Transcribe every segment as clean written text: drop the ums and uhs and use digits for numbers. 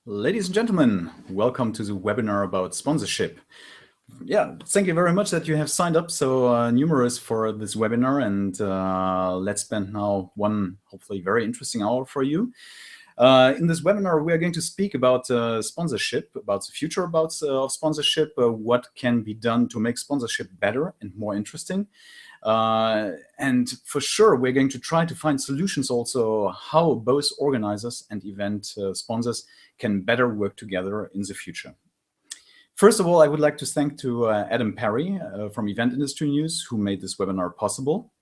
Ladies and gentlemen, welcome to the webinar about sponsorship. Yeah, thank you very much that you have signed up so numerous for this webinar, and let's spend now one hopefully very interesting hour for you. In this webinar, we are going to speak about sponsorship, about the future of sponsorship, what can be done to make sponsorship better and more interesting. And for sure, we're going to try to find solutions also how both organizers and event sponsors can better work together in the future. First of all, I would like to thank to Adam Perry from Event Industry News, who made this webinar possible.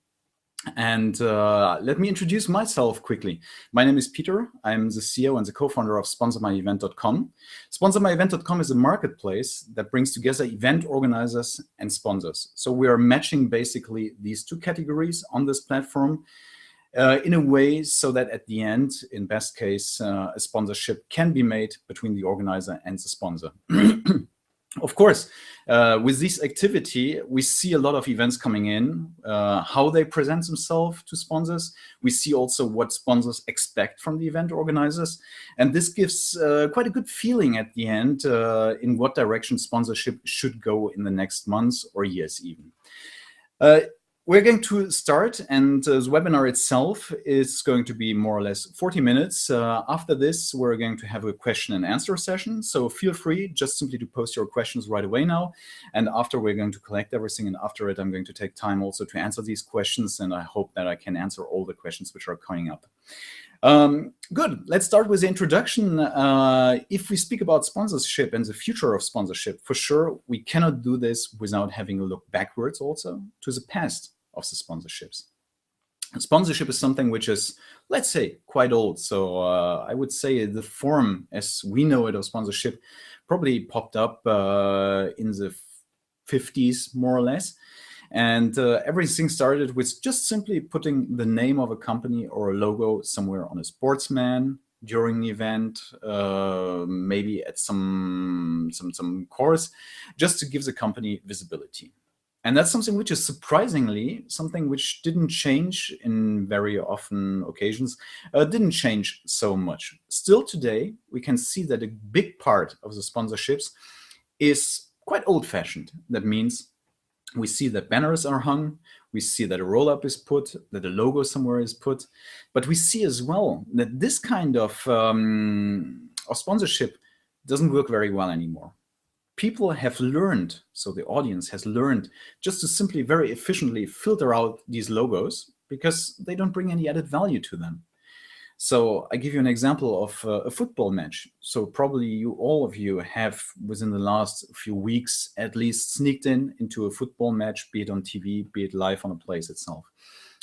And let me introduce myself quickly. My name is Peter. I'm the CEO and the co-founder of SponsorMyEvent.com. SponsorMyEvent.com is a marketplace that brings together event organizers and sponsors. So we are matching basically these two categories on this platform in a way so that at the end, in best case, a sponsorship can be made between the organizer and the sponsor. Of course, with this activity, we see a lot of events coming in, how they present themselves to sponsors. We see also what sponsors expect from the event organizers. And this gives quite a good feeling at the end in what direction sponsorship should go in the next months or years even. We're going to start, and the webinar itself is going to be more or less 40 minutes. After this, we're going to have a question and answer session. So feel free just simply to post your questions right away now. And after, we're going to collect everything. And after it, I'm going to take time also to answer these questions. And I hope that I can answer all the questions which are coming up. Good. Let's start with the introduction. If we speak about sponsorship and the future of sponsorship, for sure, we cannot do this without having a look backwards also to the past of the sponsorships. Sponsorship is something which is, let's say, quite old. So I would say the form as we know it of sponsorship probably popped up in the 50s, more or less. And everything started with just simply putting the name of a company or a logo somewhere on a sportsman during the event, maybe at some course, just to give the company visibility. And that's something which is surprisingly something which didn't change in very often occasions, didn't change so much. Still today, we can see that a big part of the sponsorships is quite old-fashioned. That means we see that banners are hung, we see that a roll-up is put, that a logo somewhere is put, but we see as well that this kind of sponsorship doesn't work very well anymore. People have learned, so the audience has learned, just to simply very efficiently filter out these logos because they don't bring any added value to them. So I give you an example of a football match. So probably all of you have, within the last few weeks, at least sneaked into a football match, be it on TV, be it live on a place itself.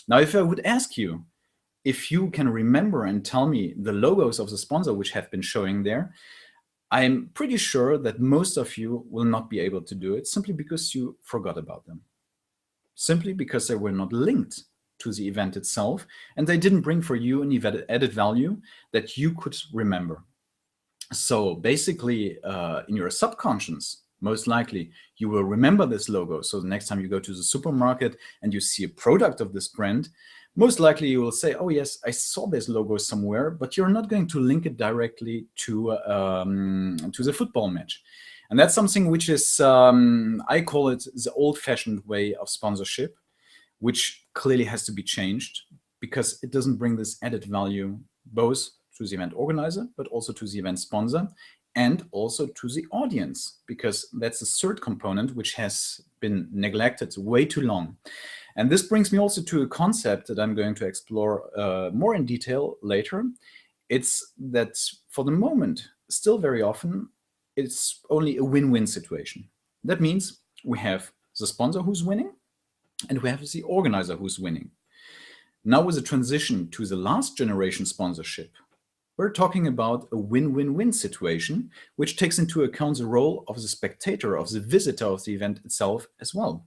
Now, if I would ask you if you can remember and tell me the logos of the sponsor which have been showing there, I'm pretty sure that most of you will not be able to do it simply because you forgot about them. Simply because they were not linked to the event itself, and they didn't bring for you an added value that you could remember. So basically, in your subconscious, most likely, you will remember this logo. So the next time you go to the supermarket and you see a product of this brand, most likely you will say, oh yes, I saw this logo somewhere, but you're not going to link it directly to the football match. And that's something which is, I call it the old-fashioned way of sponsorship, which clearly has to be changed because it doesn't bring this added value both to the event organizer, but also to the event sponsor and also to the audience, because that's the third component which has been neglected way too long. And this brings me also to a concept that I'm going to explore more in detail later. It's that for the moment, still very often, it's only a win-win situation. That means we have the sponsor who's winning, and we have the organizer who's winning. Now with the transition to the last generation sponsorship, we're talking about a win-win-win situation, which takes into account the role of the spectator, of the visitor of the event itself as well.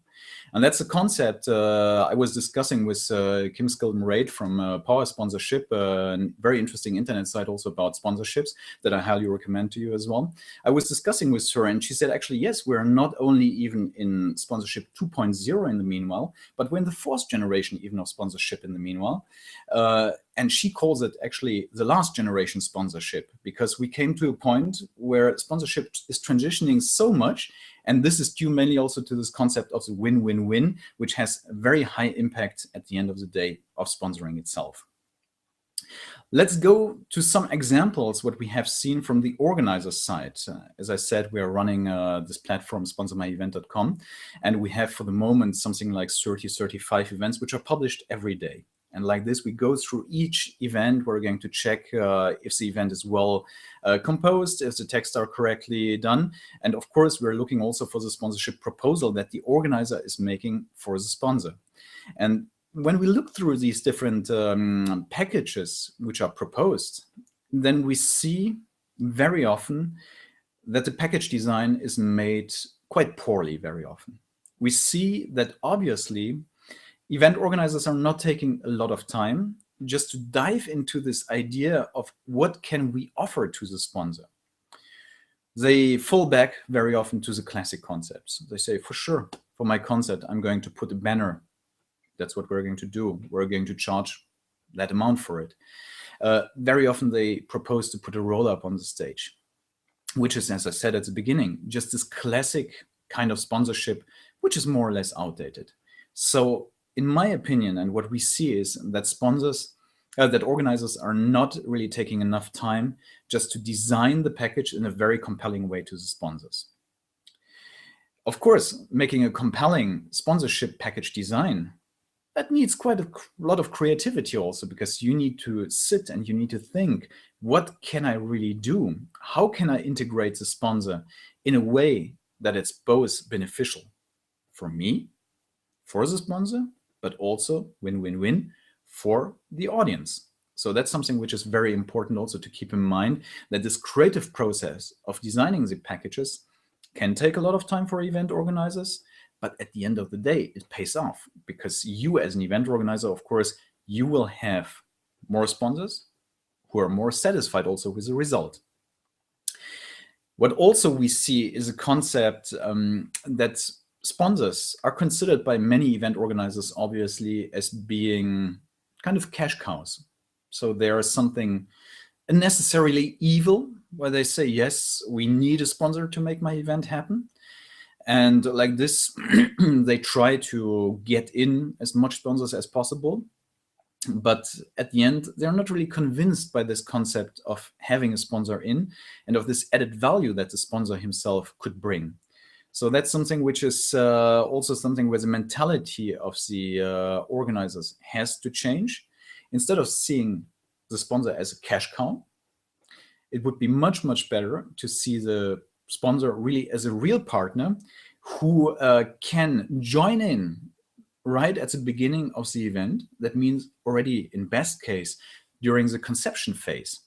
And that's a concept I was discussing with Kim Skilden-Raid from Power Sponsorship, a very interesting internet site also about sponsorships that I highly recommend to you as well. I was discussing with her, and she said, actually, yes, we're not only even in sponsorship 2.0 in the meanwhile, but we're in the fourth generation even of sponsorship in the meanwhile. And she calls it actually the last generation sponsorship, because we came to a point where sponsorship is transitioning so much. And this is due mainly also to this concept of the win-win-win, which has a very high impact at the end of the day of sponsoring itself. Let's go to some examples, what we have seen from the organizer side. As I said, we are running this platform, sponsormyevent.com, and we have for the moment something like 30, 35 events, which are published every day. And like this, we go through each event. We're going to check if the event is well composed, if the texts are correctly done. And of course, we're looking also for the sponsorship proposal that the organizer is making for the sponsor. And when we look through these different packages which are proposed, then we see very often that the package design is made quite poorly very often. We see that obviously event organizers are not taking a lot of time just to dive into this idea of what can we offer to the sponsor. They fall back very often to the classic concepts. They say, for sure, for my concert, I'm going to put a banner. That's what we're going to do. We're going to charge that amount for it. Very often they propose to put a roll-up on the stage, which is, as I said at the beginning, just this classic kind of sponsorship, which is more or less outdated. So in my opinion, and what we see is that that organizers are not really taking enough time just to design the package in a very compelling way to the sponsors. Of course, making a compelling sponsorship package design, that needs quite a lot of creativity also, because you need to sit and you need to think, what can I really do? How can I integrate the sponsor in a way that it's both beneficial for me, for the sponsor, but also win-win-win for the audience. So that's something which is very important also to keep in mind, that this creative process of designing the packages can take a lot of time for event organizers, but at the end of the day, it pays off, because you as an event organizer, of course, you will have more sponsors who are more satisfied also with the result. What also we see is a concept that sponsors are considered by many event organizers, obviously, as being kind of cash cows. So there is something unnecessarily evil where they say, yes, we need a sponsor to make my event happen. And like this, they try to get in as much sponsors as possible. But at the end, they're not really convinced by this concept of having a sponsor in and of this added value that the sponsor himself could bring. So that's something which is also something where the mentality of the organizers has to change. Instead of seeing the sponsor as a cash cow, it would be much, much better to see the sponsor really as a real partner who can join in right at the beginning of the event. That means already in best case during the conception phase.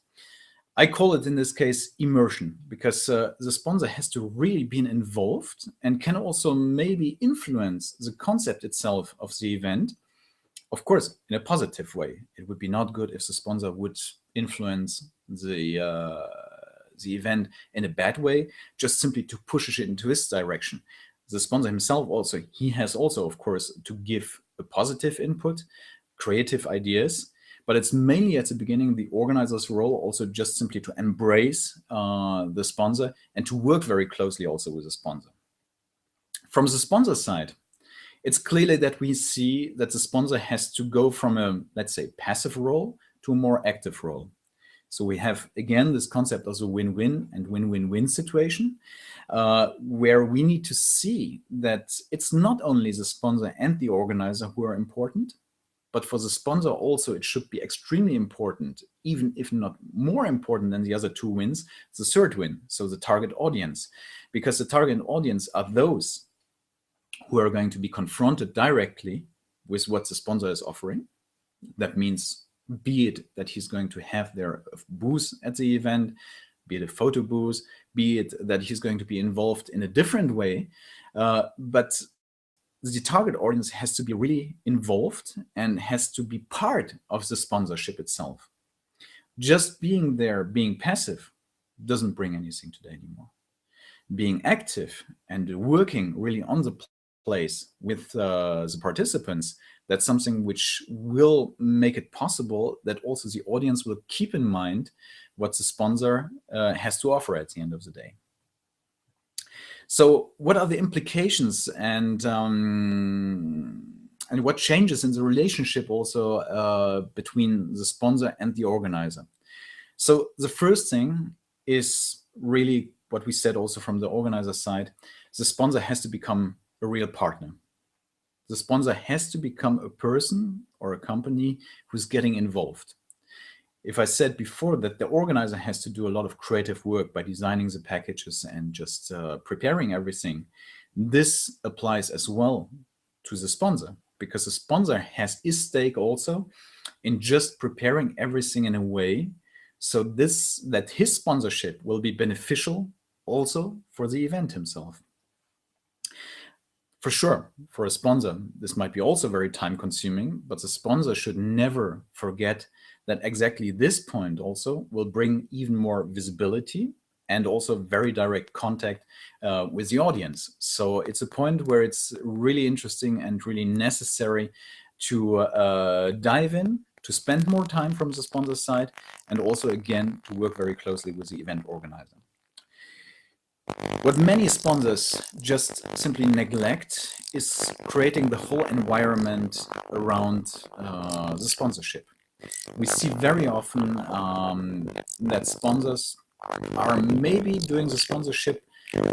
I call it in this case immersion, because the sponsor has to really be involved and can also maybe influence the concept itself of the event. Of course, in a positive way. It would be not good if the sponsor would influence the event in a bad way, just simply to push it into his direction. The sponsor himself also, he has also, of course, to give a positive input, creative ideas, but it's mainly at the beginning the organizer's role also just simply to embrace the sponsor and to work very closely also with the sponsor. From the sponsor side, it's clearly that we see that the sponsor has to go from a, let's say, passive role to a more active role. So we have, again, this concept of the win-win and win-win-win situation, where we need to see that it's not only the sponsor and the organizer who are important, but for the sponsor also it should be extremely important, even if not more important than the other two wins, the third win, so the target audience. Because the target audience are those who are going to be confronted directly with what the sponsor is offering. That means be it that he's going to have their booth at the event, be it a photo booth, be it that he's going to be involved in a different way. But the target audience has to be really involved and has to be part of the sponsorship itself. Just being there, being passive, doesn't bring anything today anymore. Being active and working really on the place with the participants, that's something which will make it possible that also the audience will keep in mind what the sponsor has to offer at the end of the day. So what are the implications and what changes in the relationship also between the sponsor and the organizer? So the first thing is really what we said also from the organizer side. The sponsor has to become a real partner. The sponsor has to become a person or a company who's getting involved. If I said before that the organizer has to do a lot of creative work by designing the packages and just preparing everything, this applies as well to the sponsor, because the sponsor has his stake also in just preparing everything in a way so that his sponsorship will be beneficial also for the event himself. For sure, for a sponsor, this might be also very time consuming, but the sponsor should never forget that exactly this point also will bring even more visibility and also very direct contact with the audience. So it's a point where it's really interesting and really necessary to dive in, to spend more time from the sponsor side, and also again to work very closely with the event organizer. What many sponsors just simply neglect is creating the whole environment around the sponsorship. We see very often that sponsors are maybe doing the sponsorship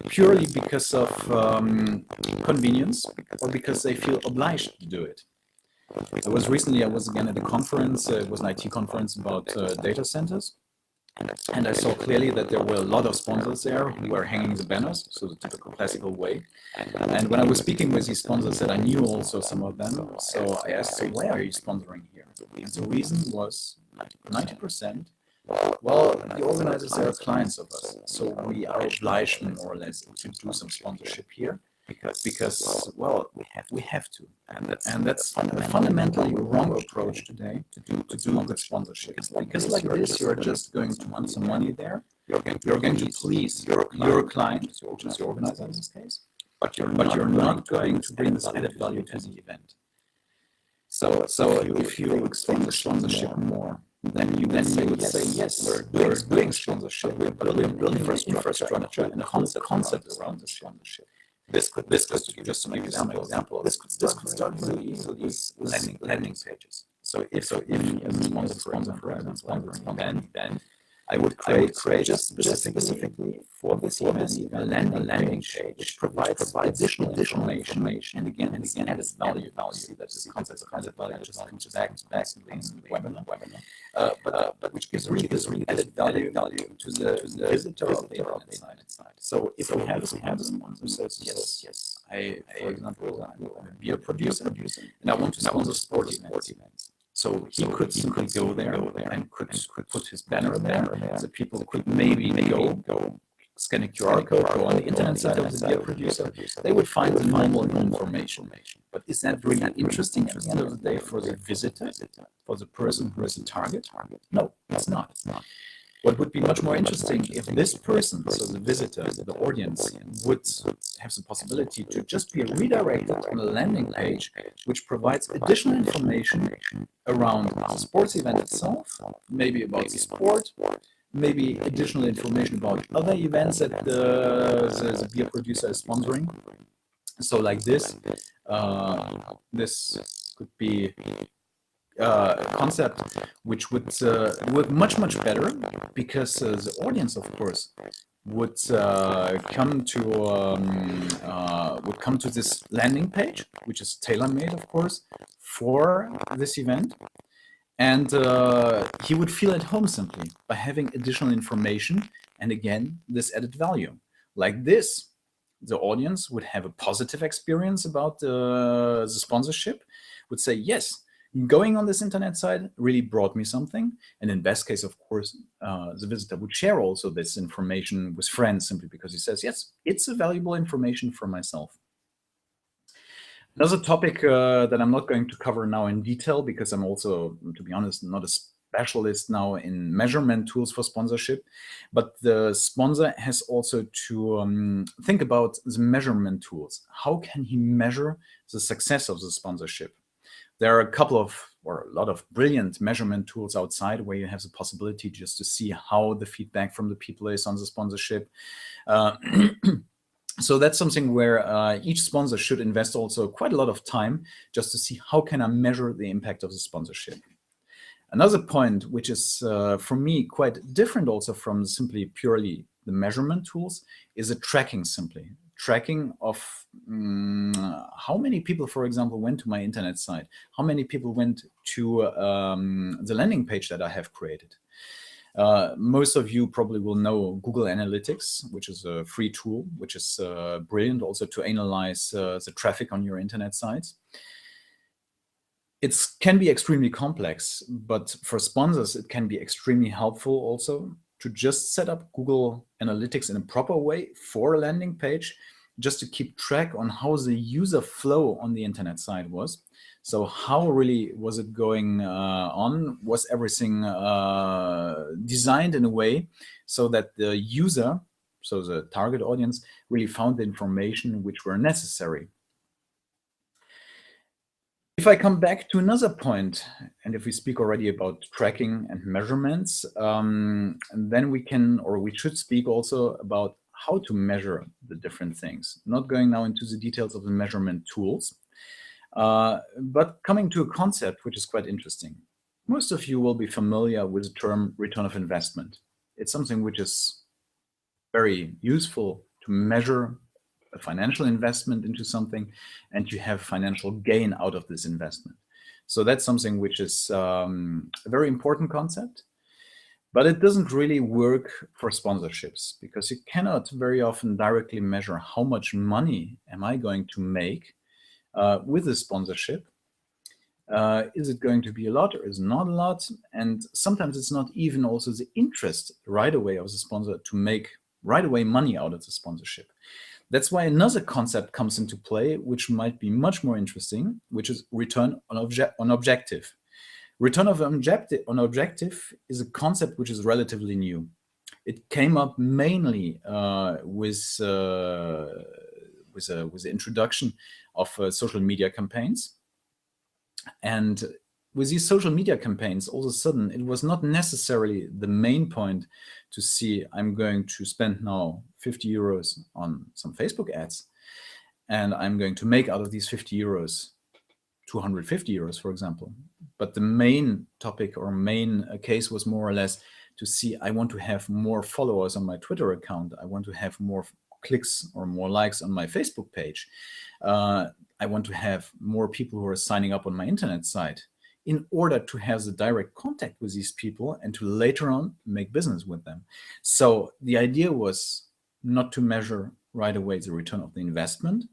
purely because of convenience or because they feel obliged to do it. I was again at a conference, it was an IT conference about data centers. And I saw clearly that there were a lot of sponsors there who were hanging the banners, so the typical classical way. And when I was speaking with these sponsors, that I knew also some of them. So I asked, so why are you sponsoring here? And the reason was 90%. Well, the organizers are clients of us, so we are obliged more or less to do some sponsorship here. Because well, we have to, and that's a fundamentally wrong approach today to do good sponsorship. Because like this, you're just going to want some money there. You're going to please your client, which is the organizer in this case, but you're not going to bring this added value to the event. So if you explain the sponsorship more, then you would say yes, we're doing sponsorship, we're building infrastructure and a concept around the sponsorship. This could just an example. This could start really easily with landing pages. So if you as a sponsor, for example, then I would create just specifically for this event a landing page which provides additional information and again added value. See that the concept of value just comes back in the webinar. But which gives really added value to the visitor of the internet side. So if we have someone who says yes, for example, I'm a beer producer and I want to sponsor sport events. So he could go there and could put his banner there. So people could maybe go scan a QR code, go on the internet side of the beer producer. They would find the normal information. But is that really interesting at the end of the day for the visitor, for the person who is the target? No, it's not. What would be much more interesting if this person, so the visitor, the audience, would have the possibility to just be redirected on a landing page which provides additional information around the sports event itself, maybe about the sport, maybe additional information about other events that the beer producer is sponsoring. So like this could be a concept which would work much better, because the audience, of course, would come to this landing page, which is tailor-made, of course, for this event, and he would feel at home simply by having additional information and again this added value. Like this, the audience would have a positive experience about the sponsorship, would say yes, going on this internet site really brought me something. And in best case, of course, the visitor would share also this information with friends simply because he says, yes, it's a valuable information for myself. Another topic that I'm not going to cover now in detail, because I'm also, to be honest, not a specialist now in measurement tools for sponsorship, but the sponsor has also to think about the measurement tools. How can he measure the success of the sponsorship? There are a couple of, or a lot of brilliant measurement tools outside where you have the possibility just to see how the feedback from the people is on the sponsorship. So that's something where each sponsor should invest also quite a lot of time just to see how can I measure the impact of the sponsorship. Another point, which is for me quite different also from simply purely the measurement tools, is a tracking simply. Tracking of how many people, for example, went to my internet site, how many people went to the landing page that I have created. Most of you probably will know Google Analytics, which is a free tool, which is brilliant also to analyze the traffic on your internet sites. It can be extremely complex, but for sponsors, it can be extremely helpful also to just set up Google Analytics in a proper way for a landing page, just to keep track on how the user flow on the internet site was. So how really was it going on? Was everything designed in a way so that the user, so the target audience, really found the information which were necessary? If I come back to another point, and if we speak already about tracking and measurements, then we can, or we should speak also about how to measure the different things. Not going now into the details of the measurement tools, but coming to a concept which is quite interesting. Most of you will be familiar with the term return of investment. It's something which is very useful to measure a financial investment into something and you have financial gain out of this investment. So that's something which is a very important concept, but it doesn't really work for sponsorships because you cannot very often directly measure how much money am I going to make with a sponsorship. Is it going to be a lot or is it not a lot? And sometimes it's not even also the interest right away of the sponsor to make right away money out of the sponsorship. That's why another concept comes into play, which might be much more interesting, which is return on objective. Return on objective is a concept which is relatively new. It came up mainly with the introduction of social media campaigns. And with these social media campaigns, all of a sudden, it was not necessarily the main point to see I'm going to spend now 50 euros on some Facebook ads, and I'm going to make out of these 50 euros 250 euros, for example. But the main topic or main case was more or less to see I want to have more followers on my Twitter account. I want to have more clicks or more likes on my Facebook page. I want to have more people who are signing up on my internet site in order to have the direct contact with these people and to later on make business with them. So the idea was not to measure right away the return of the investment,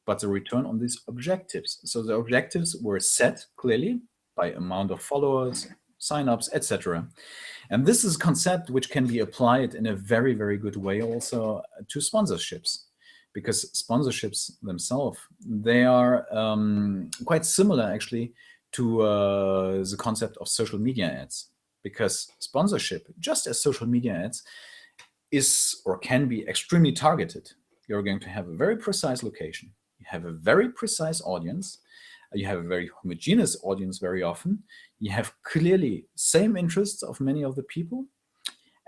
but the return on these objectives. So the objectives were set clearly by amount of followers, signups, etc. And this is a concept which can be applied in a very, very good way also to sponsorships, because sponsorships themselves, they are quite similar actually to the concept of social media ads, because sponsorship, just as social media ads, is or can be extremely targeted. You're going to have a very precise location. You have a very precise audience. You have a very homogeneous audience very often. You have clearly same interests of many of the people.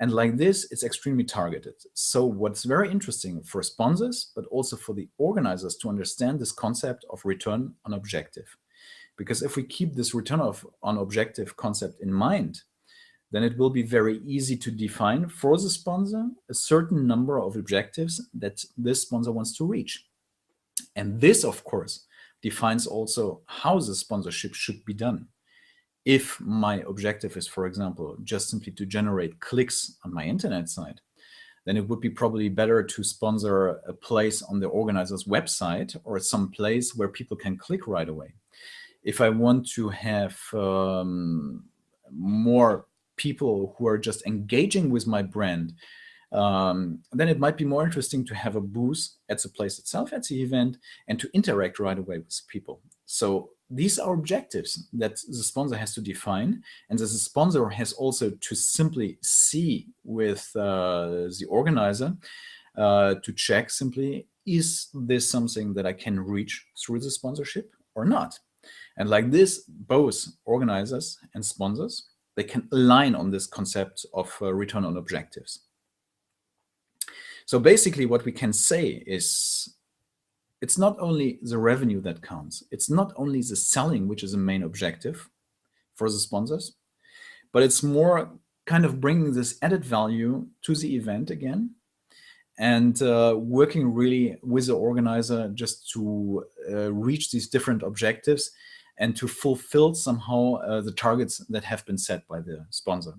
And like this, it's extremely targeted. So what's very interesting for sponsors, but also for the organizers to understand this concept of return on objective. Because if we keep this return on objective concept in mind, then it will be very easy to define for the sponsor a certain number of objectives that this sponsor wants to reach. And this, of course, defines also how the sponsorship should be done. If my objective is, for example, just simply to generate clicks on my internet site, then it would be probably better to sponsor a place on the organizer's website or some place where people can click right away. If I want to have more people who are just engaging with my brand, then it might be more interesting to have a booth at the place itself, at the event, and to interact right away with people. So these are objectives that the sponsor has to define, and the sponsor has also to simply see with the organizer to check simply, is this something that I can reach through the sponsorship or not? And like this, both organizers and sponsors, they can align on this concept of return on objectives. So basically what we can say is, it's not only the revenue that counts, it's not only the selling which is a main objective for the sponsors, but it's more kind of bringing this added value to the event again, and working really with the organizer just to reach these different objectives and to fulfill somehow the targets that have been set by the sponsor.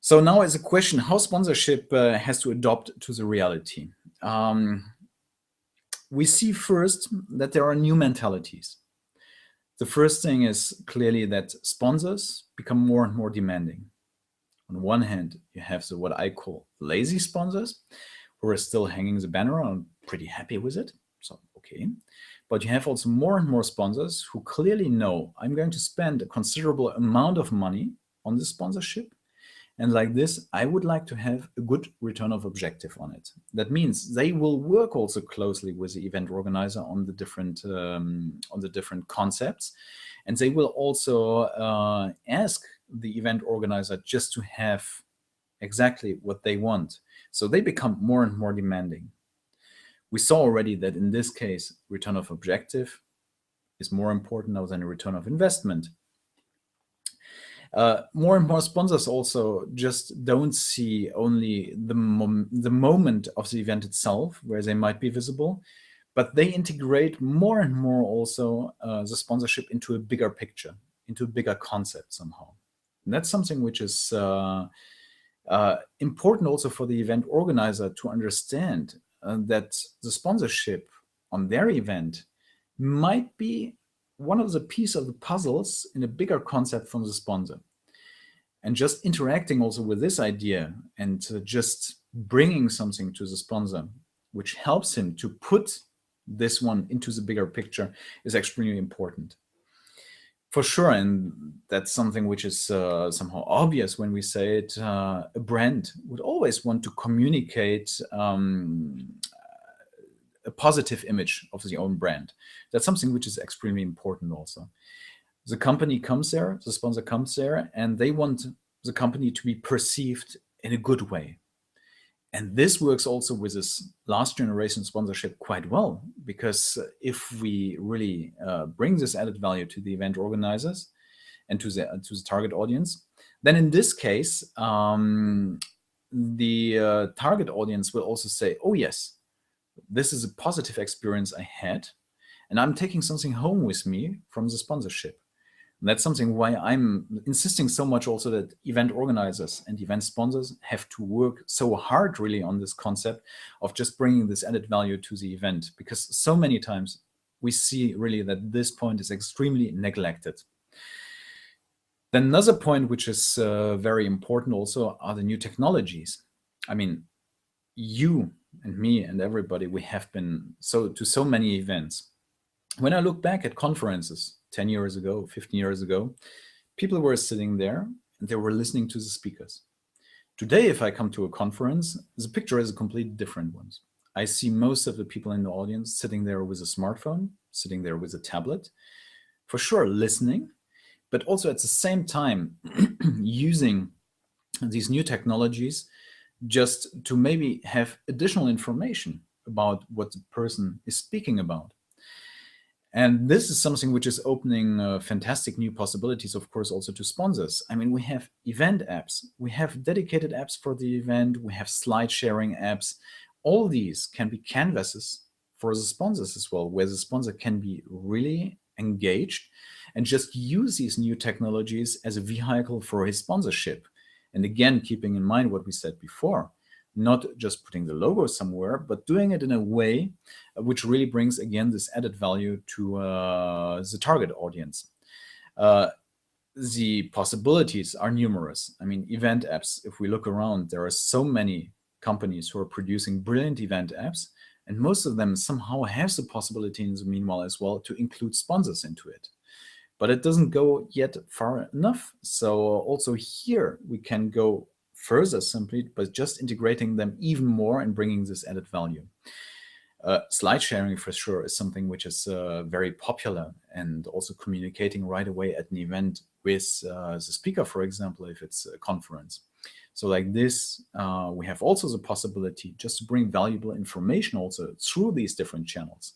So now is a question how sponsorship has to adopt to the reality. We see first that there are new mentalities. The first thing is clearly that sponsors become more and more demanding. On one hand, you have the what I call lazy sponsors, who are still hanging the banner and pretty happy with it. So, okay. But you have also more and more sponsors who clearly know, I'm going to spend a considerable amount of money on this sponsorship. And like this, I would like to have a good return of objective on it. That means they will work also closely with the event organizer on the different concepts. And they will also ask the event organizer just to have exactly what they want. So they become more and more demanding. We saw already that in this case, return of objective is more important now than a return of investment. More and more sponsors also just don't see only the moment of the event itself, where they might be visible, but they integrate more and more also the sponsorship into a bigger picture, into a bigger concept somehow. And that's something which is important also for the event organizer to understand that the sponsorship on their event might be one of the pieces of the puzzles in a bigger concept from the sponsor. And just interacting also with this idea and just bringing something to the sponsor, which helps him to put this one into the bigger picture, is extremely important. For sure, and that's something which is somehow obvious when we say it, a brand would always want to communicate a positive image of the own brand. That's something which is extremely important also. The company comes there, the sponsor comes there, and they want the company to be perceived in a good way. And this works also with this last generation sponsorship quite well, because if we really bring this added value to the event organizers and to the target audience, then in this case, the target audience will also say, oh yes, this is a positive experience I had, and I'm taking something home with me from the sponsorship. And that's something why I'm insisting so much also that event organizers and event sponsors have to work so hard really on this concept of just bringing this added value to the event, because so many times we see really that this point is extremely neglected. Then another point which is very important also are the new technologies. I mean, you and me and everybody, we have been to so many events. When I look back at conferences 10 years ago, 15 years ago, people were sitting there and they were listening to the speakers. Today, if I come to a conference, the picture is a completely different one. I see most of the people in the audience sitting there with a smartphone, sitting there with a tablet, for sure listening, but also at the same time using these new technologies just to maybe have additional information about what the person is speaking about. And this is something which is opening fantastic new possibilities, of course, also to sponsors. I mean, we have event apps, we have dedicated apps for the event, we have slide sharing apps. All these can be canvases for the sponsors as well, where the sponsor can be really engaged and just use these new technologies as a vehicle for his sponsorship. And again, keeping in mind what we said before, not just putting the logo somewhere, but doing it in a way which really brings, again, this added value to the target audience. the possibilities are numerous. I mean, event apps, if we look around, there are so many companies who are producing brilliant event apps, and most of them somehow have the possibility in the meanwhile as well to include sponsors into it. But it doesn't go yet far enough. So also here we can go further simply by just integrating them even more and bringing this added value. Slide sharing for sure is something which is very popular, and also communicating right away at an event with the speaker, for example, if it's a conference. So like this, we have also the possibility just to bring valuable information also through these different channels.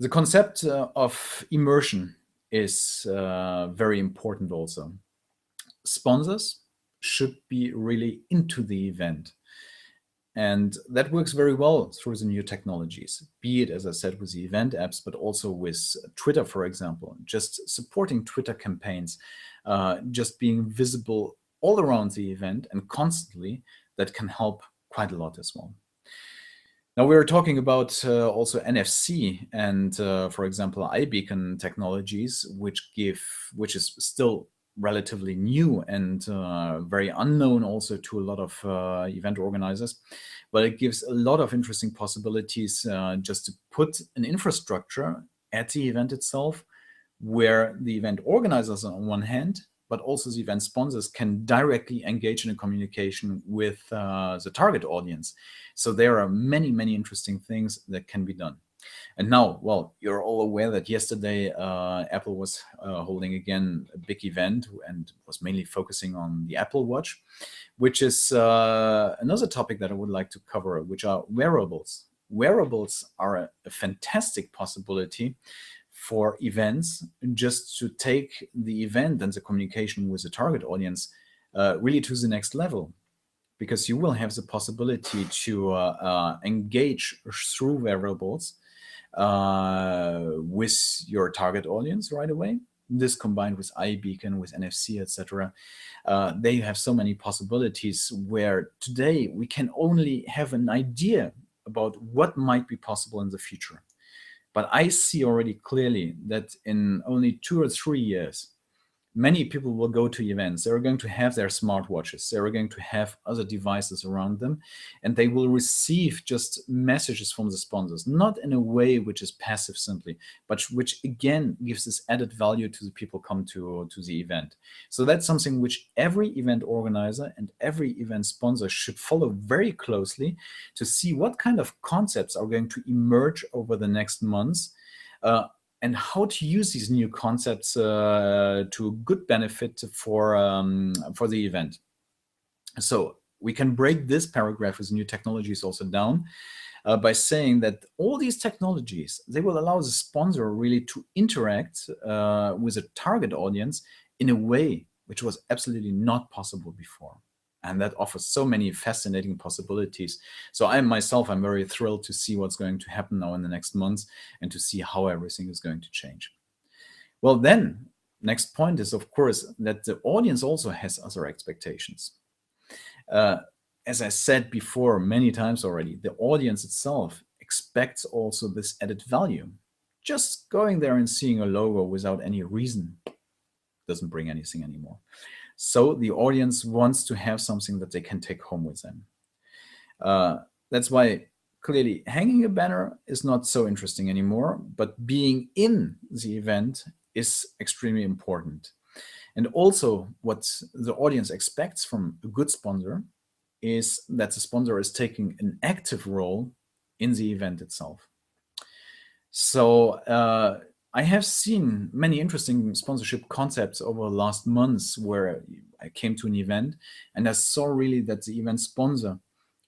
The concept of immersion is very important also. Sponsors should be really into the event. And that works very well through the new technologies, be it, as I said, with the event apps, but also with Twitter, for example, just supporting Twitter campaigns, just being visible all around the event and constantly. That can help quite a lot as well. Now we're talking about also NFC and, for example, iBeacon technologies, which is still relatively new and very unknown also to a lot of event organizers, but it gives a lot of interesting possibilities just to put an infrastructure at the event itself, where the event organizers on one hand, but also the event sponsors can directly engage in a communication with the target audience. So there are many, many interesting things that can be done. And now, well, you're all aware that yesterday Apple was holding again a big event and was mainly focusing on the Apple Watch, which is another topic that I would like to cover, which are wearables. Wearables are a fantastic possibility for events, just to take the event and the communication with the target audience really to the next level. Because you will have the possibility to engage through wearables with your target audience right away. This combined with iBeacon, with NFC, etc. They have so many possibilities where today we can only have an idea about what might be possible in the future. But I see already clearly that in only 2 or 3 years, many people will go to events. They're going to have their smartwatches. They're going to have other devices around them, and they will receive just messages from the sponsors, not in a way which is passive simply, but which again gives this added value to the people come to the event. So that's something which every event organizer and every event sponsor should follow very closely to see what kind of concepts are going to emerge over the next months, and how to use these new concepts to good benefit for the event. So we can break this paragraph with new technologies also down by saying that all these technologies, they will allow the sponsor really to interact with a target audience in a way which was absolutely not possible before. And that offers so many fascinating possibilities. So I'm very thrilled to see what's going to happen now in the next months and to see how everything is going to change. Well, then, next point is, of course, that the audience also has other expectations. As I said before many times already, the audience itself expects also this added value. Just going there and seeing a logo without any reason doesn't bring anything anymore. So the audience wants to have something that they can take home with them. That's why clearly hanging a banner is not so interesting anymore, but being in the event is extremely important. And also what the audience expects from a good sponsor is that the sponsor is taking an active role in the event itself. So I have seen many interesting sponsorship concepts over the last months where I came to an event and I saw really that the event sponsor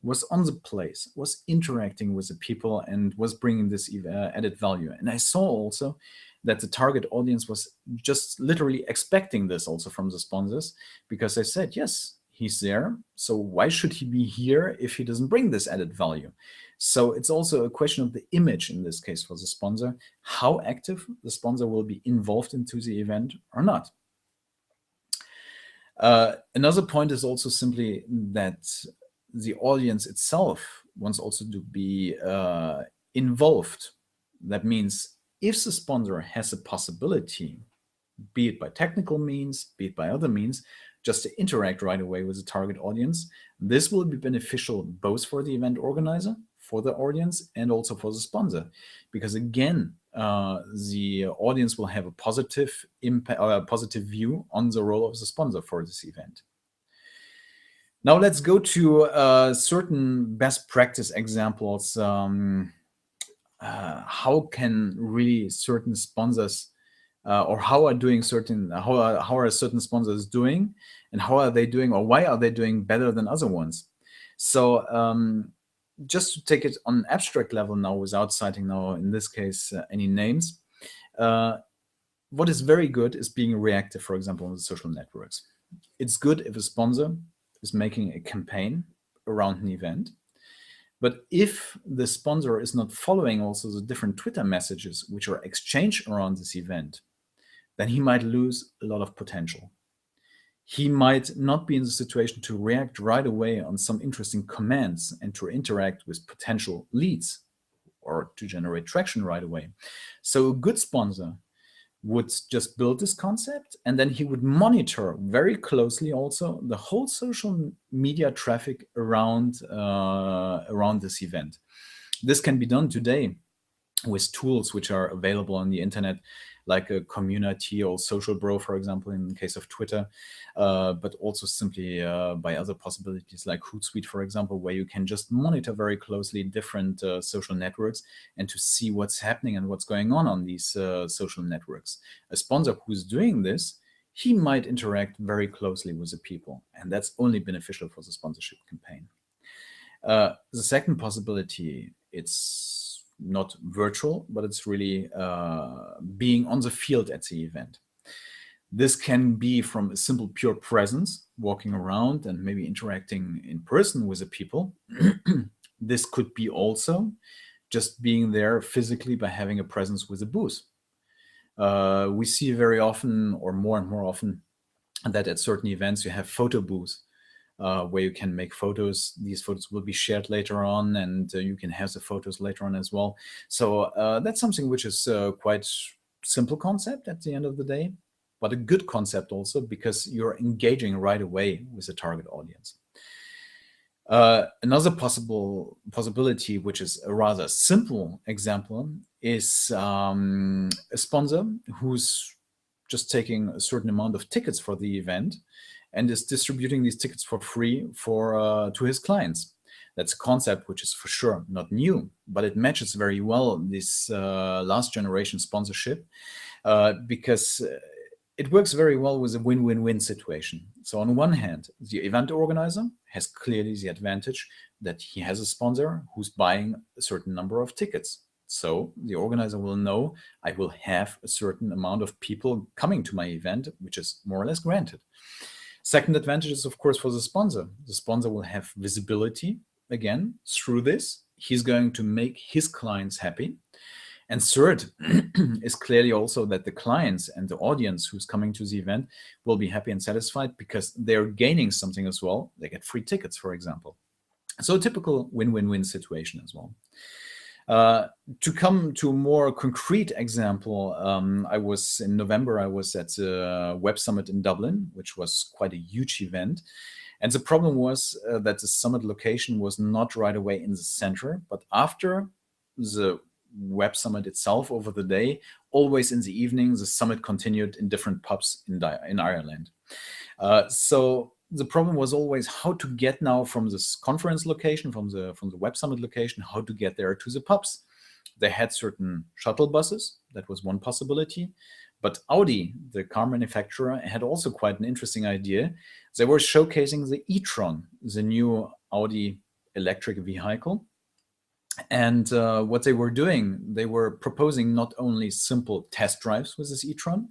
was on the place, was interacting with the people and was bringing this added value. And I saw also that the target audience was just literally expecting this also from the sponsors, because they said, yes, he's there, so why should he be here if he doesn't bring this added value? So it's also a question of the image in this case for the sponsor, how active the sponsor will be involved into the event or not. Another point is also simply that the audience itself wants also to be involved. That means if the sponsor has a possibility, be it by technical means, be it by other means, just to interact right away with the target audience. This will be beneficial both for the event organizer, for the audience, and also for the sponsor, because again, the audience will have a positive impact or a positive view on the role of the sponsor for this event. Now let's go to certain best practice examples. How can really certain sponsors or how are certain sponsors doing, and how are they doing, or why are they doing better than other ones? So just to take it on an abstract level now, without citing now in this case any names, what is very good is being reactive, for example, on the social networks. It's good if a sponsor is making a campaign around an event. But if the sponsor is not following also the different Twitter messages which are exchanged around this event, then he might lose a lot of potential. He might not be in the situation to react right away on some interesting comments and to interact with potential leads or to generate traction right away. So a good sponsor would just build this concept, and then he would monitor very closely also the whole social media traffic around this event. This can be done today with tools which are available on the internet, like a Community or Social Bro, for example, in the case of Twitter, but also simply by other possibilities like Hootsuite, for example, where you can just monitor very closely different social networks and to see what's happening and what's going on these social networks. A sponsor who's doing this, he might interact very closely with the people, and that's only beneficial for the sponsorship campaign. The second possibility, it's not virtual, but it's really being on the field at the event. This can be from a simple pure presence, walking around and maybe interacting in person with the people. This could be also just being there physically by having a presence with a booth. We see very often, or more and more often, that at certain events you have photo booths where you can make photos. These photos will be shared later on, and you can have the photos later on as well. So that's something which is quite simple concept at the end of the day, but a good concept also because you're engaging right away with the target audience. Another possibility, which is a rather simple example, is a sponsor who's just taking a certain amount of tickets for the event and is distributing these tickets for free to his clients. That's a concept which is for sure not new, but it matches very well this last generation sponsorship because it works very well with a win-win-win situation. So on one hand, the event organizer has clearly the advantage that he has a sponsor who's buying a certain number of tickets. So the organizer will know I will have a certain amount of people coming to my event, which is more or less granted. Second advantage is, of course, for the sponsor. The sponsor will have visibility again through this. He's going to make his clients happy. And third is clearly also that the clients and the audience who's coming to the event will be happy and satisfied because they're gaining something as well. They get free tickets, for example. So a typical win-win-win situation as well. To come to a more concrete example, in November, I was at the Web Summit in Dublin, which was quite a huge event. And the problem was that the summit location was not right away in the center, but after the Web Summit itself over the day, always in the evening, the summit continued in different pubs in Ireland. So the problem was always how to get now from this conference location, from the Web Summit location, how to get there to the pubs. They had certain shuttle buses. That was one possibility. But Audi, the car manufacturer, had also quite an interesting idea. They were showcasing the e-tron, the new Audi electric vehicle. And what they were doing, they were proposing not only simple test drives with this e-tron,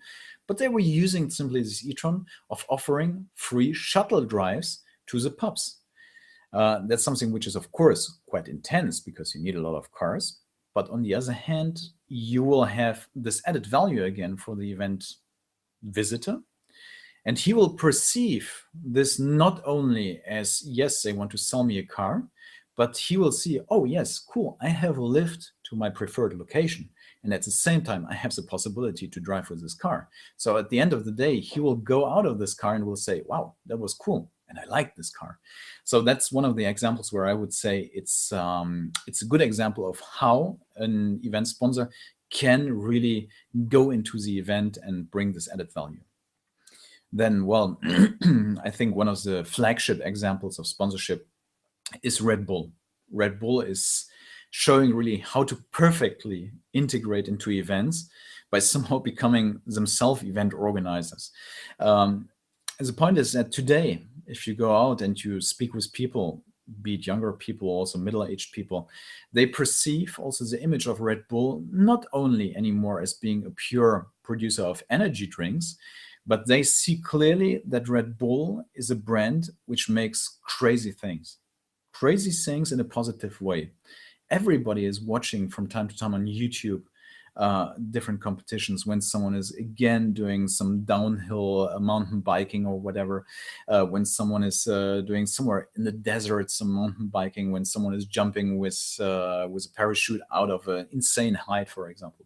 but they were using simply this e-tron of offering free shuttle drives to the pubs. That's something which is, of course, quite intense because you need a lot of cars. But on the other hand, you will have this added value again for the event visitor. And he will perceive this not only as, yes, they want to sell me a car, but he will see, oh, yes, cool, I have a lift to my preferred location. And at the same time, I have the possibility to drive with this car. So at the end of the day, he will go out of this car and will say, wow, that was cool. And I like this car. So that's one of the examples where I would say it's a good example of how an event sponsor can really go into the event and bring this added value. Then, well, I think one of the flagship examples of sponsorship is Red Bull. Red Bull is showing really how to perfectly integrate into events by somehow becoming themselves event organizers. The point is that today, if you go out and you speak with people, be it younger people, also middle-aged people, they perceive also the image of Red Bull not only anymore as being a pure producer of energy drinks, but they see clearly that Red Bull is a brand which makes crazy things in a positive way. Everybody is watching from time to time on YouTube different competitions when someone is again doing some downhill mountain biking or whatever, when someone is doing somewhere in the desert some mountain biking, when someone is jumping with a parachute out of an insane height, for example.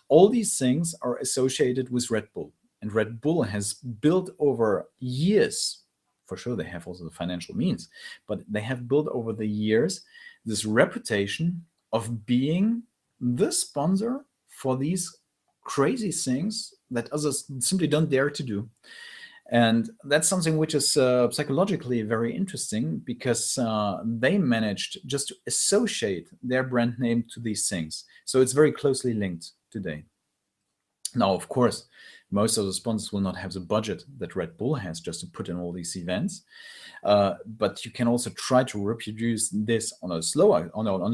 All these things are associated with Red Bull, and Red Bull has built over years. For sure, they have also the financial means, but they have built over the years this reputation of being the sponsor for these crazy things that others simply don't dare to do. And that's something which is psychologically very interesting, because they managed just to associate their brand name to these things. So it's very closely linked today. Now, of course, most of the sponsors will not have the budget that Red Bull has just to put in all these events. But you can also try to reproduce this on a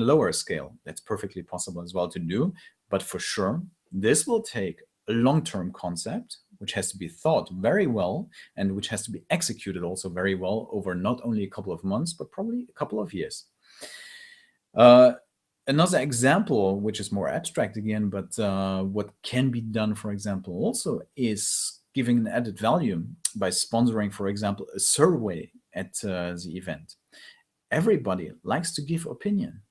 lower scale. That's perfectly possible as well to do. But for sure, this will take a long-term concept, which has to be thought very well and which has to be executed also very well over not only a couple of months, but probably a couple of years. Another example, which is more abstract again, but what can be done, for example, also is giving an added value by sponsoring, for example, a survey at the event. Everybody likes to give opinion.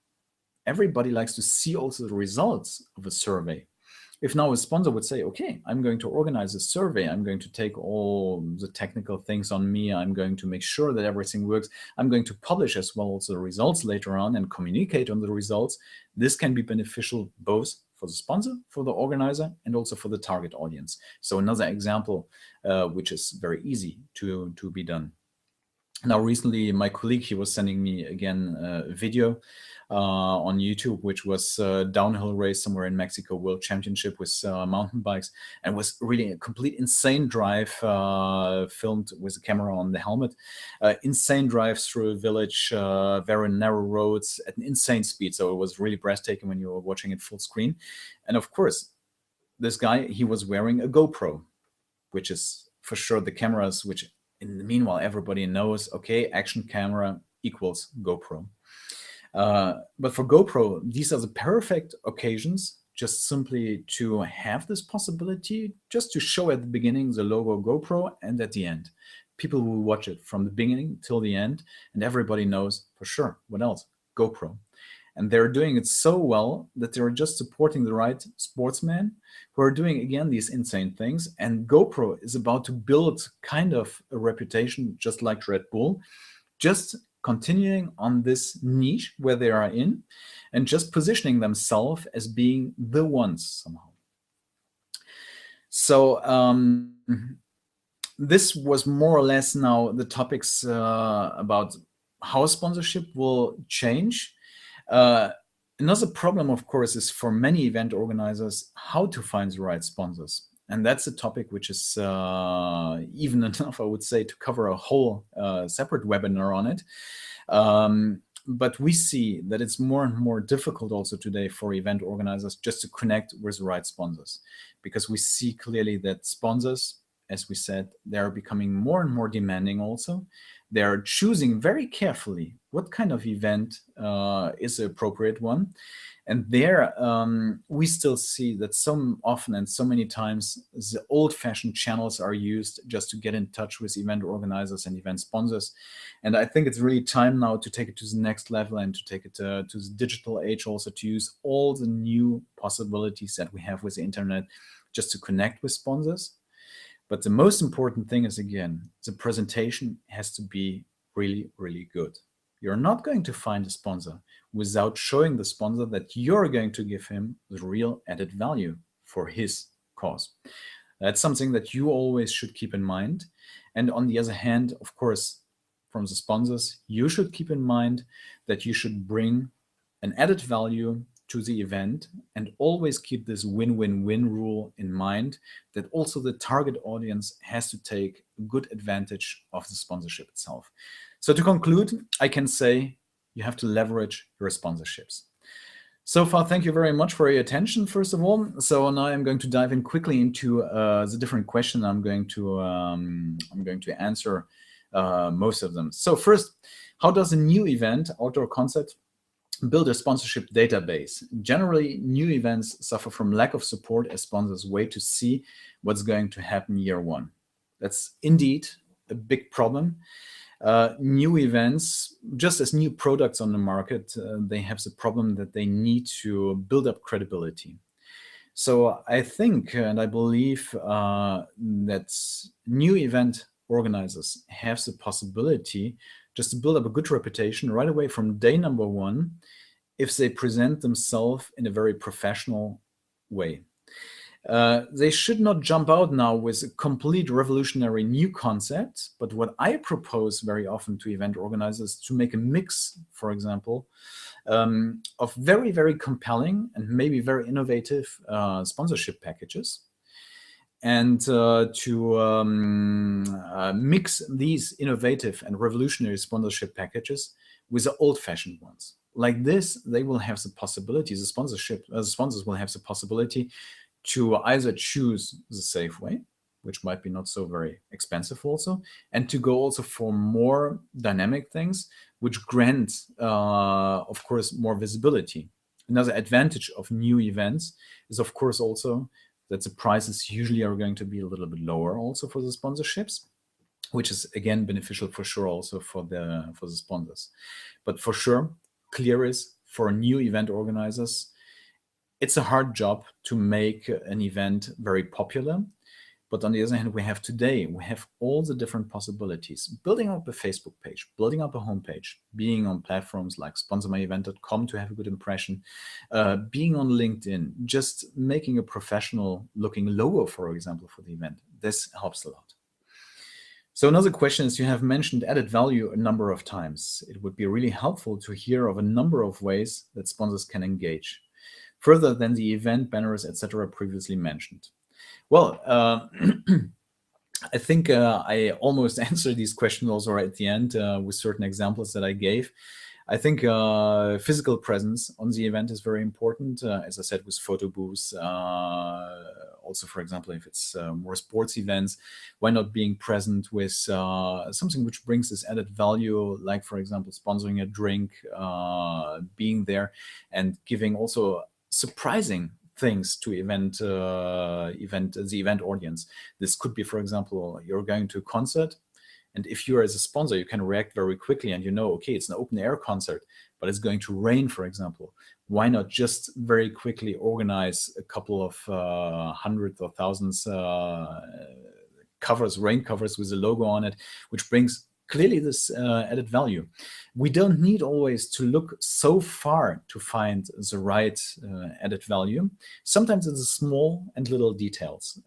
Everybody likes to see also the results of a survey. If now a sponsor would say, okay, I'm going to organize a survey, I'm going to take all the technical things on me, I'm going to make sure that everything works, I'm going to publish as well also the results later on and communicate on the results, this can be beneficial both for the sponsor, for the organizer, and also for the target audience. So another example, which is very easy to be done. Now, recently, my colleague, he was sending me again a video on YouTube, which was a downhill race somewhere in Mexico, World Championship with mountain bikes, and was really a complete insane drive, filmed with a camera on the helmet. Insane drives through a village, very narrow roads at an insane speed. So it was really breathtaking when you were watching it full screen. And of course, this guy, he was wearing a GoPro, which is for sure the cameras which in the meanwhile, everybody knows, okay, action camera equals GoPro. But for GoPro, these are the perfect occasions just simply to have this possibility, just to show at the beginning the logo GoPro, and at the end. People will watch it from the beginning till the end, and everybody knows for sure, what else? GoPro. And they're doing it so well that they're just supporting the right sportsmen who are doing, again, these insane things. And GoPro is about to build kind of a reputation just like Red Bull, just continuing on this niche where they are in and just positioning themselves as being the ones somehow. So this was more or less now the topics about how sponsorship will change. Another problem, of course, is for many event organizers how to find the right sponsors. And that's a topic which is even enough, I would say, to cover a whole separate webinar on it. But we see that it's more and more difficult also today for event organizers just to connect with the right sponsors, because we see clearly that sponsors, as we said, they're becoming more and more demanding also. They're choosing very carefully what kind of event is the appropriate one. And there we still see that so often and so many times the old-fashioned channels are used just to get in touch with event organizers and event sponsors. And I think it's really time now to take it to the next level and to take it to the digital age also, to use all the new possibilities that we have with the internet just to connect with sponsors. But the most important thing is, again, the presentation has to be really, really good. You're not going to find a sponsor without showing the sponsor that you're going to give him the real added value for his cause. That's something that you always should keep in mind. And on the other hand, of course, from the sponsors, you should keep in mind that you should bring an added value to the event, and always keep this win-win-win rule in mind, that also the target audience has to take good advantage of the sponsorship itself. So to conclude, I can say you have to leverage your sponsorships. So far, thank you very much for your attention, first of all. So now I'm going to dive in quickly into the different questions. I'm going to answer most of them. So first, how does a new event, outdoor concert, build a sponsorship database? Generally, new events suffer from lack of support as sponsors wait to see what's going to happen year one. That's indeed a big problem. New events, just as new products on the market, they have the problem that they need to build up credibility. So I think and I believe that new event organizers have the possibility just to build up a good reputation right away from day number one if they present themselves in a very professional way. They should not jump out now with a complete revolutionary new concept, but what I propose very often to event organizers to make a mix, for example, of very, very compelling and maybe very innovative sponsorship packages, and to mix these innovative and revolutionary sponsorship packages with the old-fashioned ones. Like this, they will have the possibility, the sponsors will have the possibility to either choose the safe way, which might be not so very expensive also, and to go also for more dynamic things, which grant, of course, more visibility. Another advantage of new events is, of course, also that the prices usually are going to be a little bit lower also for the sponsorships, which is again beneficial for sure also for the sponsors. But for sure, clear is for new event organizers, it's a hard job to make an event very popular. But on the other hand, we have all the different possibilities. Building up a Facebook page, building up a homepage, being on platforms like sponsormyevent.com to have a good impression, being on LinkedIn, just making a professional looking logo, for example, for the event. This helps a lot. So another question is, you have mentioned added value a number of times. It would be really helpful to hear of a number of ways that sponsors can engage, further than the event banners, etc. previously mentioned. Well, I think I almost answered these questions also at the end with certain examples that I gave. I think physical presence on the event is very important, as I said, with photo booths. Also, for example, if it's more sports events, why not being present with something which brings this added value, like, for example, sponsoring a drink, being there and giving also surprising things to the event audience. This could be, for example, you're going to a concert, and if you're as a sponsor, you can react very quickly and okay, it's an open air concert, but it's going to rain, for example. Why not just very quickly organize a couple of hundreds or thousands rain covers with a logo on it, which brings clearly this added value. We don't need always to look so far to find the right added value. Sometimes it's small and little details.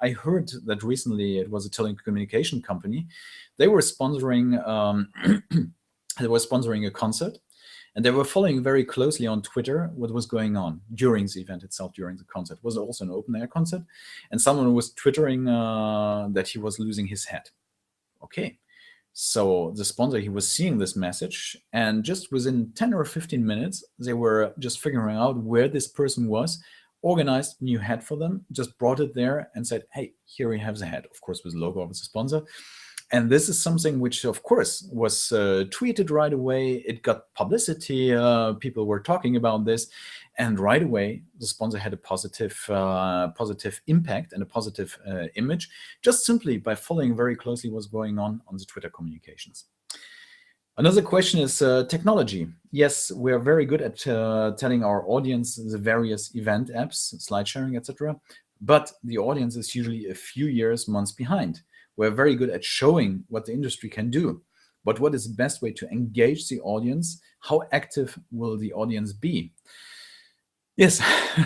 I heard that recently it was a telecommunication company. They were sponsoring a concert, and they were following very closely on Twitter what was going on during the event itself, during the concert. It was also an open air concert, and someone was twittering that he was losing his head. Okay. So the sponsor, he was seeing this message, and just within 10 or 15 minutes, they were just figuring out where this person was, organized new hat for them, just brought it there and said, hey, here we have the hat, of course, with the logo of the sponsor. And this is something which, of course, was tweeted right away. It got publicity. People were talking about this. And right away, the sponsor had a positive impact and a positive image, just simply by following very closely what's going on the Twitter communications. Another question is technology. Yes, we are very good at telling our audience the various event apps, slide sharing, etc. But the audience is usually a few years, months behind. We're very good at showing what the industry can do. But what is the best way to engage the audience? How active will the audience be? Yes,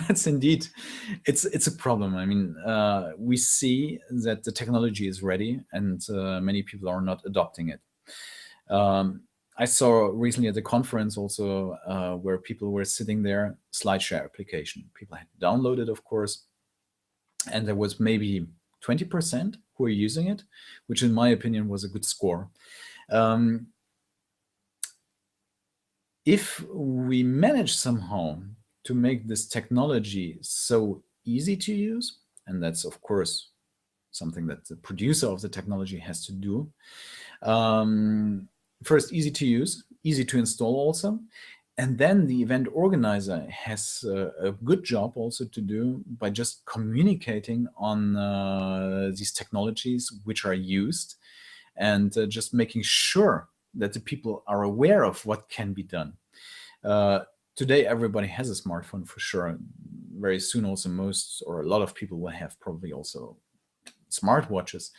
that's indeed. It's a problem. I mean, we see that the technology is ready and many people are not adopting it. I saw recently at the conference also where people were sitting there, SlideShare application. People had downloaded, of course, and there was maybe 20% who are using it, which in my opinion was a good score. If we manage somehow to make this technology so easy to use, and that's of course something that the producer of the technology has to do. First, easy to use, easy to install also. And then the event organizer has a good job also to do by just communicating on these technologies which are used and just making sure that the people are aware of what can be done. Today, everybody has a smartphone for sure. Very soon also most or a lot of people will have probably also smartwatches.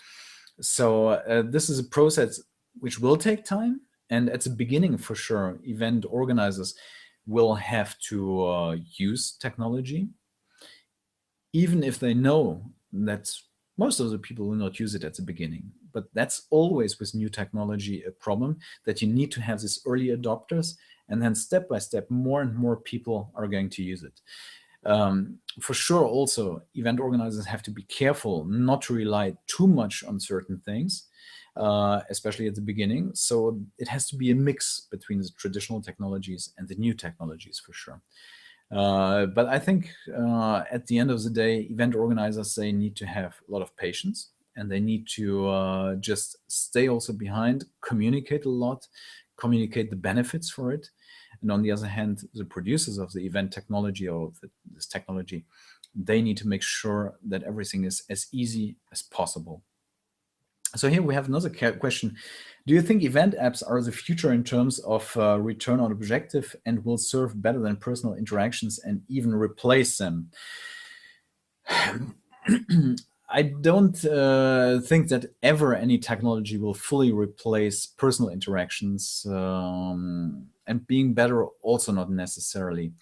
So this is a process which will take time. And at the beginning, for sure, event organizers will have to use technology, even if they know that most of the people will not use it at the beginning. But that's always with new technology a problem, that you need to have these early adopters, and then step by step, more and more people are going to use it. For sure, also, event organizers have to be careful not to rely too much on certain things, especially at the beginning. So it has to be a mix between the traditional technologies and the new technologies for sure. But I think at the end of the day, event organizers, they need to have a lot of patience, and they need to just stay also behind, communicate a lot, communicate the benefits for it. And on the other hand, the producers of the event technology or this technology, they need to make sure that everything is as easy as possible. So here we have another question. Do you think event apps are the future in terms of return on objective and will serve better than personal interactions and even replace them? I don't think that ever any technology will fully replace personal interactions, and being better also not necessarily.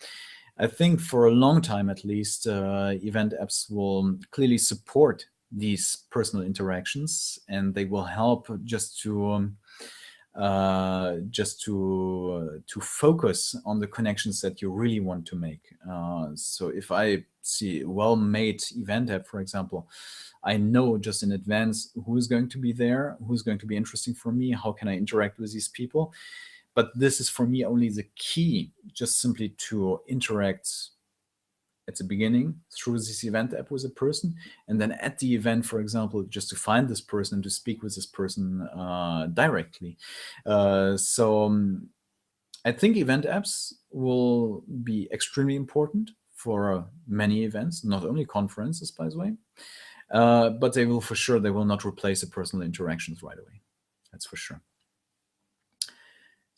I think for a long time at least, event apps will clearly support these personal interactions, and they will help just to focus on the connections that you really want to make. So if I see a well-made event app, for example, I know just in advance who is going to be there, who's going to be interesting for me, how can I interact with these people. But this is for me only the key, just simply to interact at the beginning through this event app with a person, and then at the event, for example, just to find this person and to speak with this person directly. So I think event apps will be extremely important for many events, not only conferences, by the way, but they will for sure, they will not replace the personal interactions right away. That's for sure.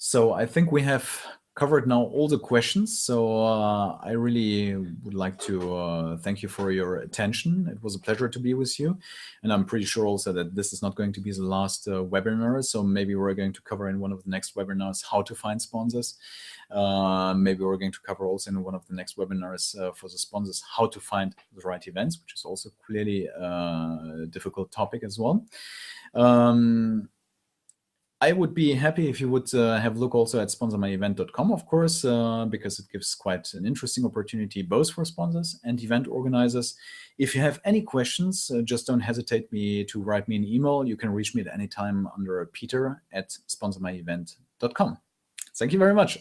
So I think we have covered now all the questions. So I really would like to thank you for your attention. It was a pleasure to be with you. And I'm pretty sure also that this is not going to be the last webinar. So maybe we're going to cover in one of the next webinars how to find sponsors. Maybe we're going to cover also in one of the next webinars for the sponsors how to find the right events, which is also clearly a difficult topic as well. I would be happy if you would have a look also at sponsormyevent.com, of course, because it gives quite an interesting opportunity both for sponsors and event organizers. If you have any questions, just don't hesitate to write me an email. You can reach me at any time under peter@sponsormyevent.com. Thank you very much.